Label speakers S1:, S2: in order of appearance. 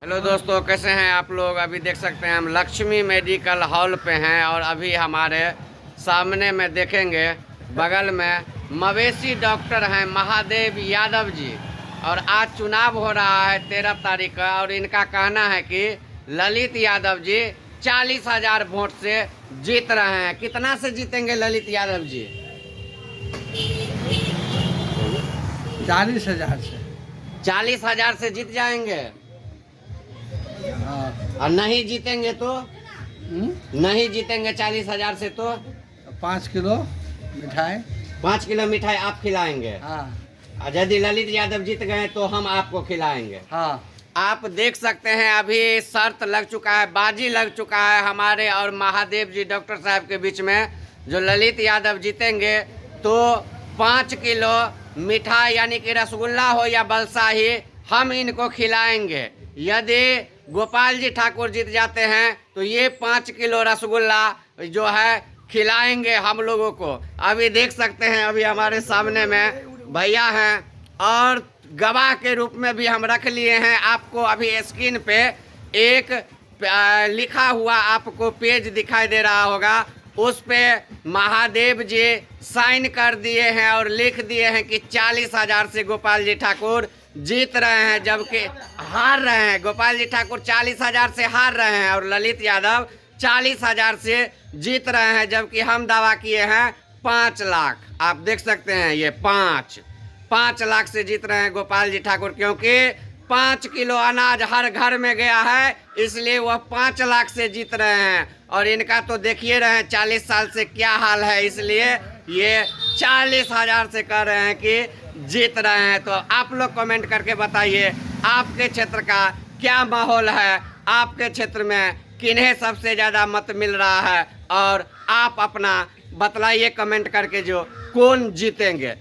S1: Hello दोस्तों, कैसे हैं आप लोग। अभी देख सकते हैं हम लक्ष्मी मेडिकल हॉल पे हैं और अभी हमारे सामने में देखेंगे बगल में मवेशी डॉक्टर हैं महादेव यादव जी। और आज चुनाव हो रहा है 13 तारीख का और इनका कहना है कि ललित यादव जी 40,000 वोट से जीत रहे हैं। कितना से जीतेंगे ललित यादव जी?
S2: 40,000 से।
S1: 40,000 से जीत जाएंगे। और नहीं जीतेंगे तो? नहीं जीतेंगे 40,000 से तो
S2: 5 किलो मिठाई।
S1: 5 किलो मिठाई आप खिलाएंगे।
S2: हाँ
S1: और यदि ललित यादव जीत गए तो हम आपको खिलाएंगे।
S2: हाँ।
S1: आप देख सकते हैं अभी शर्त लग चुका है, बाजी लग चुका है हमारे और महादेव जी डॉक्टर साहब के बीच में। जो ललित यादव जीतेंगे तो 5 किलो मिठाई यानी कि रसगुल्ला हो या बलसाही हम इनको खिलाएंगे। यदि गोपाल जी ठाकुर जीत जाते हैं तो ये 5 किलो रसगुल्ला जो है खिलाएंगे हम लोगों को। अभी देख सकते हैं अभी हमारे सामने में भैया हैं और गवाह के रूप में भी हम रख लिए हैं। आपको अभी स्क्रीन पे एक लिखा हुआ आपको पेज दिखाई दे रहा होगा, उस पे महादेव जी साइन कर दिए हैं और लिख दिए हैं कि 40,000 से गोपाल जी ठाकुर जीत रहे हैं, जबकि हार रहे हैं। गोपाल जी ठाकुर 40,000 से हार रहे हैं और ललित यादव 40,000 से जीत रहे हैं, जबकि हम दावा किए हैं 5 लाख। आप देख सकते हैं ये 5 लाख से जीत रहे हैं गोपाल जी ठाकुर, क्योंकि 5 किलो अनाज हर घर में गया है, इसलिए वह 5 लाख से जीत रहे हैं। और इनका तो देखिए रहे हैं 40 साल से क्या हाल है, इसलिए ये 40,000 से कह रहे हैं कि जीत रहे हैं। तो आप लोग कमेंट करके बताइए आपके क्षेत्र का क्या माहौल है, आपके क्षेत्र में किन्हें सबसे ज़्यादा मत मिल रहा है, और आप अपना बतलाइए कमेंट करके जो कौन जीतेंगे।